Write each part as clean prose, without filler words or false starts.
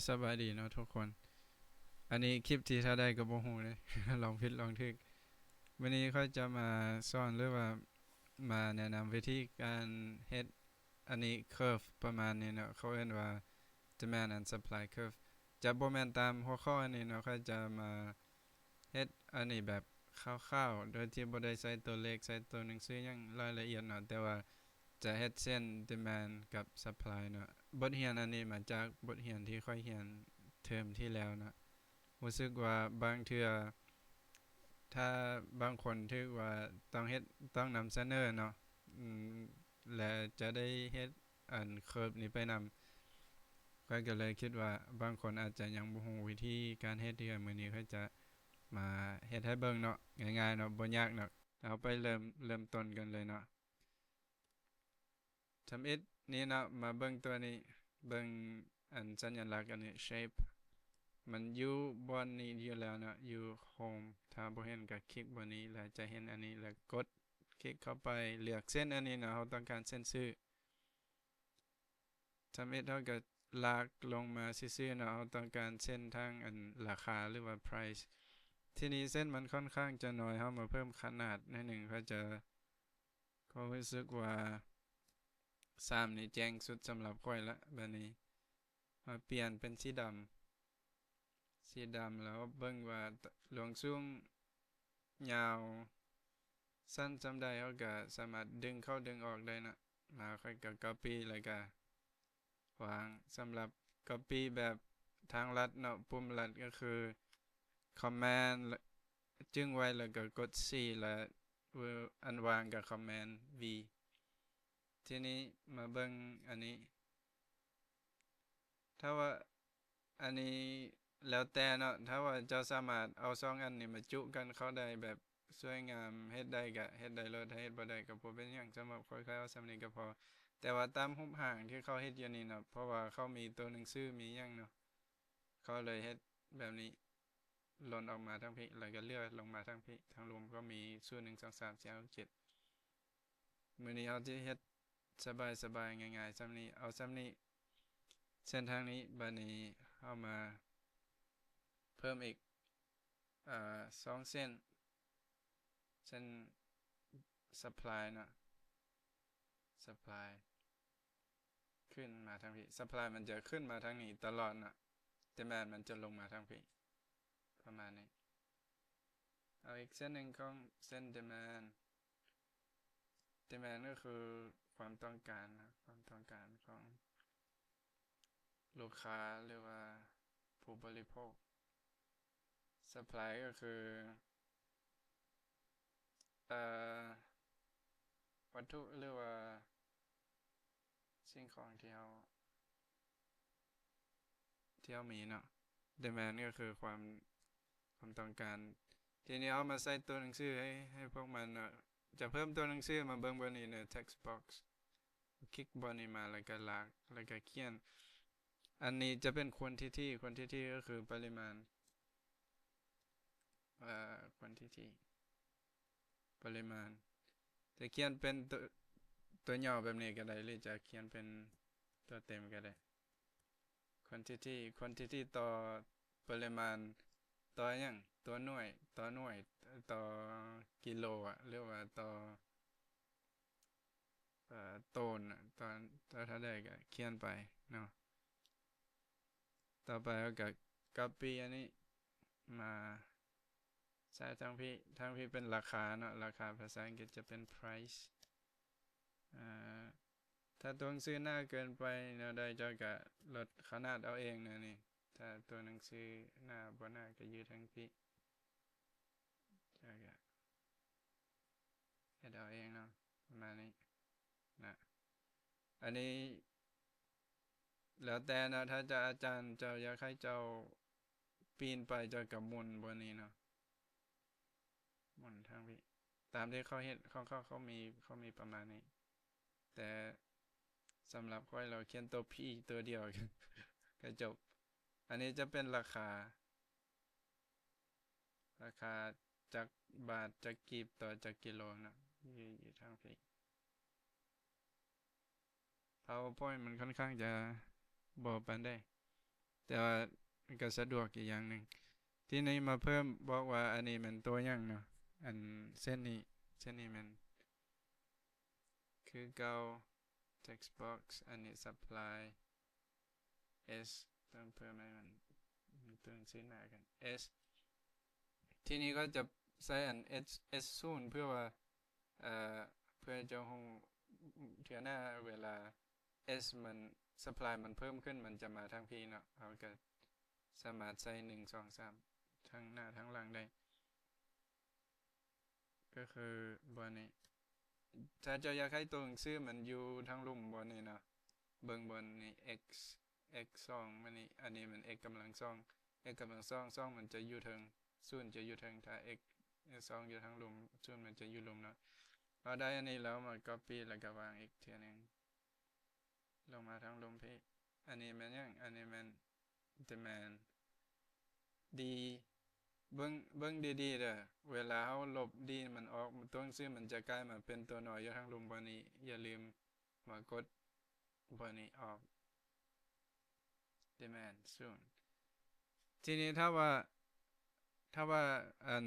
สบายดีเนาะทุกคนอันนี้คลิปที่ถ้าได้ก็บ่ฮู้เลยลองผิดลองถูกวันนี้เขาจะมาสอนหรือว่ามาแนะนำวิธีการเฮ็ดอันนี้ curve ประมาณนี้เนาะเขาเรียกว่า demand and supply curve จะบ่แม่นตามหัวข้ออันนี้เนาะเขาจะมาเฮ็ดอันนี้แบบคร่าวๆโดยที่บ่ได้ใส่ตัวเลขใส่ตัวหนังสือหยังรายละเอียดเนาะแต่ว่าจะเฮ็ดเส้น demand กับ supply เนาะบทเรียนอันนี้มาจากบทเรียนที่ค่อยเรียนเทอมที่แล้วเนาะรู้สึกว่าบางเทื่อถ้าบางคนถือว่าต้องเฮ็ดต้องนำเสนอเนาะอืมและจะได้เฮ็ดอันเคิร์ฟนี้ไปนำก็เลยคิดว่าบางคนอาจจะยังบ่ฮู้วิธีการเฮ็ดที่มื้อนี้เขาจะมาเฮ็ดให้เบิ่งเนาะง่ายๆเนาะบ่ยากเนาะเอาไปเริ่มต้นกันเลยเนาะทำอิฐนี่เนาะมาเบิ่งตัวนี้เบิ่งอันสัญลักษณ์อันนี้ shape มันอยู่บนนี้อยู่แล้วเนาะอยู่ home ถ้าบ่เห็นก็คลิกบนนี้แล้วจะเห็นอันนี้แล้วกดคลิกเข้าไปเลือกเส้นอันนี้เนาะเราต้องการเส้นซื่อทำอิฐเราก็ลากลงมาซื่อๆเนาะเราต้องการเส้นทางอันราคาหรือว่า price ทีนี้เส้นมันค่อนข้างจะน้อยเรามาเพิ่มขนาดนิดหนึ่งก็รู้สึกว่า3นี่แจ้งสุดสำหรับข้อยละแบบนี้มาเปลี่ยนเป็นสีดำแล้วเบิ่งว่าหลวงสูงยาวสั้นจำได้เขาก็สามารถดึงเข้าดึงออกได้นะมาค่อยก็ copy แล้วก็วางสำหรับ copy แบบทางลัดเนาะปุ่มลัดก็คือ command จึงไว้แล้วก็กด C แล้วอันวางกับ command V ทีนี้มาเบิ่งอันนี้ถ้าว่าอันนี้แล้วแต่เนาะถ้าว่าเจ้าสามารถเอาสองอันนี้มาจุกันเข้าได้แบบสวยงามเฮ็ดได้ก็เฮ็ดได้เลยถ้าเฮ็ดบ่ได้ก็บ่เป็นหยังสำหรับข้อยๆเอาส่ำนี้ก็พอแต่ว่าตามรูปร่างที่เขาเฮ็ดอยู่นี่เนาะเพราะว่าเขามีตัวหนังสือมีหยังเนาะเขาเลยเฮ็ดแบบนี้หล่นออกมาทั้งพี่แล้วก็เลื่อยลงมาทั้งพี่ทางรวมก็มีส่วน1 2 3 4 5 6 7มื้อนี้เอาสิเฮ็ดสบายๆง่ายๆส่ำนี้เอาส่ำนี้เส้นทางนี้บัดนี้เอามาเพิ่มอีก2เส้น supply เนาะ supply ขึ้นมาทางพี่ supply มันจะขึ้นมาทางนี้ตลอดเนาะ demand มันจะลงมาทางพี่ประมาณนี้เอาอีกเส้นหนึ่งของเส้น demand ก็คือความต้องการนะความต้องการของลูกค้าหรือว่าผู้บริโภค supply ก็คือเอ่อวัตถุหรือว่าสิ่งของที่เรามีเนาะ demand ก็คือความต้องการทีนี้เอามาใส่ตัวหนังสือให้พวกมันจะเพิ่มตัวหนังสือมาเบิ่งบนนี้ใน text box คลิกบนนี้มาแล้วก็ลากแล้วก็เขียนอันนี้จะเป็น quantity ก็คือปริมาณquantity ปริมาณจะเขียนเป็นตัวย่อแบบนี้ก็ได้หรือจะเขียนเป็นตัวเต็มก็ได้ quantity ต่อปริมาณต่อหยังต่อหน่วยต่อกิโลหรือว่าต่อโตนตอนถ้าได้ก็เขียนไปเนาะต่อไปก็ copy อันนี้มาใส่ทางพี่เป็นราคาเนาะราคาภาษาอังกฤษจะเป็น price อ่าถ้าตัวหนังสือหน้าเกินไปเนาะได้จะก็ลดขนาดเอาเองนะนี่ถ้าตัวหนังสือหน้าบ่หน้าก็ยืดทางพี่จะก็เฮ็ดเอาเองเนาะประมาณนี้นะอันนี้แล้วแต่นะถ้าจะอาจารย์เจ้าอยากให้เจ้าปีนไปเจ้าก็หมุนบนนี้เนาะหมุนทางพี่ตามที่เขาเฮ็ดเขามีประมาณนี้แต่สำหรับข้อยเราเขียนตัว P ตัวเดียวก็จบอันนี้จะเป็นราคาจากบาทจากกีบต่อจากกิโลนะอยู่ทางพี่ PowerPoint มันค่อนข้างจะบ่ปานใด แต่ว่ามันก็สะดวกอีกอย่างหนึ่งที่นี้มาเพิ่มบอกว่าอันนี้มันตัวอย่างเนาะอันเส้นนี้มันคือเก่า text box อันนี้ supply s ต้องเพิ่มให้มันตัวหนังสือหนากัน s ที่นี้ก็จะใส่อัน s ศูนย์เพื่อว่าเอ่อเพื่อจะคงเทื่อหน้าเวลา s มัน supply มันเพิ่มขึ้นมันจะมาทางพี่เนาะเราก็สามารถใส่1 2 3ทั้งหน้าทั้งหลังได้ก็คือบนนี้ถ้าเจ้าอยากให้ตัวหนังสือมันอยู่ทั้งลุ่มบนนี้เนาะเบิ่งบนนี้ x 2มันนี่อันนี้มัน x กำลัง2 x กำลัง2มันจะอยู่เทิงศูนย์จะอยู่เทิงถ้า x 2อยู่ทั้งลุ่มศูนย์มันจะอยู่ลุ่มเนาะพอได้อันนี้แล้วมัน copy แล้วก็วางอีกเทีนึงลงมาทั้งลุ่มพี่อันนี้มันยังอันนี้มัน demand ดีเบิ่งดีๆเด้อเวลาเฮาลบดีมันออกตัวหนังสือมันจะกลายมาเป็นตัวน้อยอยู่ทั้งลุ่มบ่นี้อย่าลืมมากดบ่นี้ออก demand soon ทีนี้ถ้าว่าอัน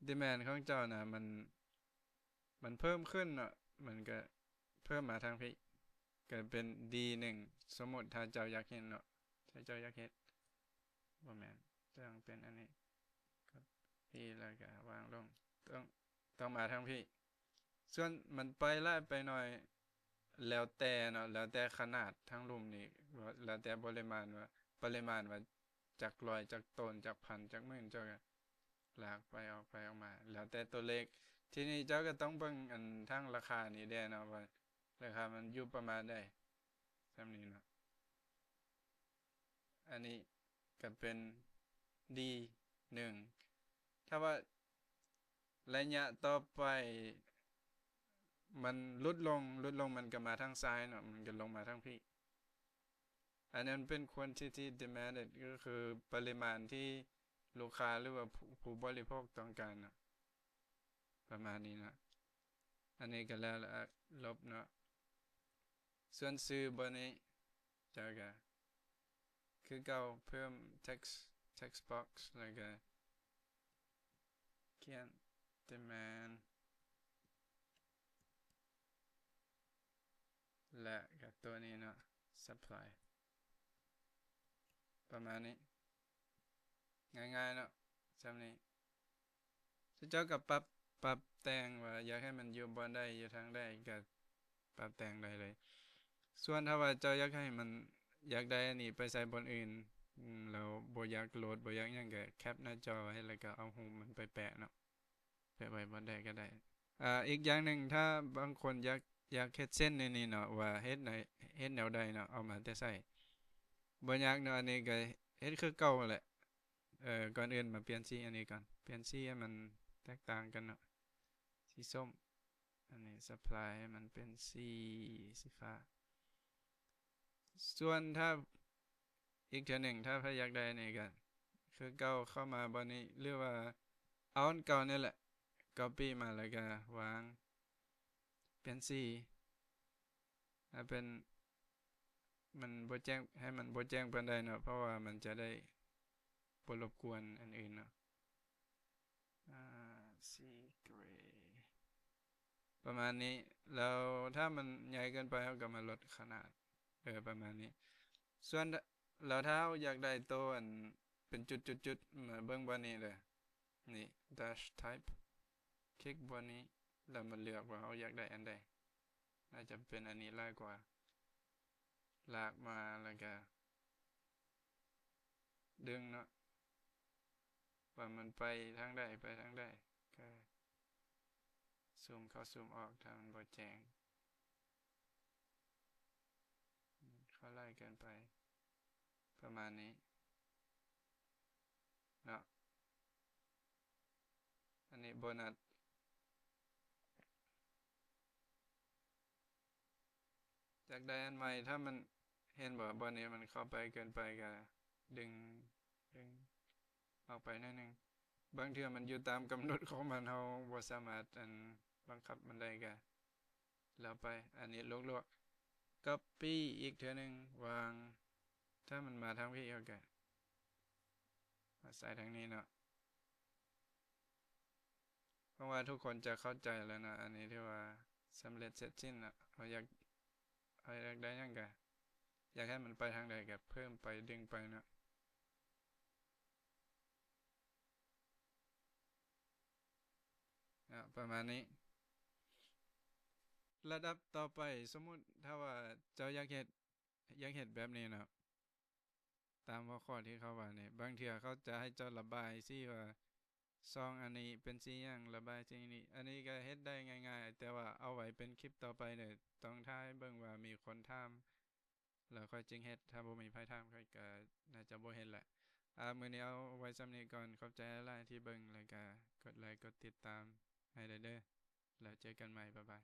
demand ของเจ้าน่ะมันเพิ่มขึ้นเนาะมันก็เพิ่มมาทางพี่ก็เป็น D1 สมมุติถ้าเจ้าอยากเห็นเนาะถ้าเจ้าอยากเฮ็ดบ่แม่นต้องเป็นอันนี้ก็พี่แล้วก็วางลงต้องมาทางพี่ส่วนมันไปไล่ไปหน่อยแล้วแต่เนาะแล้วแต่ขนาดทั้งรูมนี้แล้วแต่ปริมาณว่าจากร้อยจากต้นจากพันจากหมื่นเจ้าก็ลากไปออกไปออกมาแล้วแต่ตัวเลขทีนี้เจ้าก็ต้องเบิ่งอันทั้งราคานี้ได้เนาะว่าราคามันอยู่ประมาณใดซำนี้เนาะอันนี้ก็เป็น D1 ถ้าว่าระยะต่อไปมันลดลงมันก็มาทางซ้ายเนาะมันก็ลงมาทางพี่อันนั้นเป็น quantity demanded ก็คือปริมาณที่ลูกค้าหรือว่าผู้บริโภคต้องการเนาะประมาณนี้เนาะอันนี้ก็แล้วลบเนาะส่วนซื้อบนนี้เจ้าก็คือเก่าเพิ่ม text box แล้วก็เขียน demand และก็ตัวนี้เนาะ supply ประมาณนี้ง่ายๆเนาะซำนี้เจ้าก็ปรับแต่งว่าอยากให้มันอยู่บ่ได้อยู่ทางใดก็ปรับแต่งได้เลยส่วนถ้าว่าเจ้าอยากให้มันอยากได้อันนี้ไปใส่บนอื่นแล้วบ่อยากโหลดบ่อยากหยังก็แคปหน้าจอไว้แล้วก็เอารูปมันไปแปะเนาะแปะไว้บ่ได้ก็ได้อีกอย่างหนึ่งถ้าบางคนอยากเฮ็ดเส้นในนี้เนาะว่าเฮ็ดไหนเฮ็ดแนวใดเนาะเอามาแต่ใส่บ่ยากเนาะอันนี้ก็เฮ็ดคือเก่าแหละก่อนอื่นมาเปลี่ยนสีอันนี้ก่อนเปลี่ยนสีให้มันแตกต่างกันเนาะสีส้มอันนี้ supply ให้มันเป็นสีฟ้าส่วนถ้าอีกเทื่อหนึ่งถ้าพอยากได้นี่ก็คือเก่าเข้ามาบ่นี้หรือว่าเอาอันเก่านี่แหละ copy มาแล้วก็วางเปลี่ยนสีให้เป็นมันบ่แจ้งให้มันบ่แจ้งปานใดเนาะเพราะว่ามันจะได้บ่รบกวนอันอื่นเนาะสีเกรย์ประมาณนี้แล้วถ้ามันใหญ่เกินไปเราก็มาลดขนาดประมาณนี้ส่วนแล้วถ้าเราอยากได้ตัวอันเป็นจุดๆๆมาเบิ่งบ่นี้เลยนี่ dash type คลิกบ่นี้แล้วมันเลือกว่าเราอยากได้อันใดน่าจะเป็นอันนี้หลายกว่าลากมาแล้วก็ดึงเนาะว่ามันไปทางใดไปทางใดก็ซูมเข้าซูมออกถ้ามันบ่แจ้งเข้าไล่เกินไปประมาณนี้เนาะอันนี้โบนัสจากได้อันใหม่ถ้ามันเห็นบ่บ่นี้มันเข้าไปเกินไปก็ดึงออกไปหน่อยนึงบางเทื่อมันอยู่ตามกำหนดของมันเราบ่สามารถบังคับมันได้ก็แล้วไปอันนี้ลวกๆ copy อีกเทื่อนึงวาง ถ้ามันมาทางพี่เขาก็มาใส่ทางนี้เนาะเพราะว่าทุกคนจะเข้าใจแล้วนะอันนี้ที่ว่าสำเร็จเสร็จสิ้นละเขาอยากได้หยังก็อยากให้มันไปทางใดก็เพิ่มไปดึงไปเนาะประมาณนี้ระดับต่อไปสมมุติถ้าว่าเจ้าอยากเฮ็ดแบบนี้เนาะตามหัวข้อที่เขาว่านี่บางเทื่อเขาจะให้เจ้าระบายสิว่าซองอันนี้เป็นสิหยังระบายสิ่งนี้อันนี้ก็เฮ็ดได้ง่ายๆแต่ว่าเอาไว้เป็นคลิปต่อไปเนี่ยต้องถ่ายเบิ่งว่ามีคนถามแล้วค่อยจึงเฮ็ดถ้าบ่มีไผถามข้อยก็น่าจะบ่เฮ็ดแหละมื้อนี้เอาไว้ส่ำนี้ก่อนขอบใจหลายๆที่เบิ่งแล้วก็กดไลค์กดติดตามให้ได้เด้อแล้วเจอกันใหม่บ๊ายบาย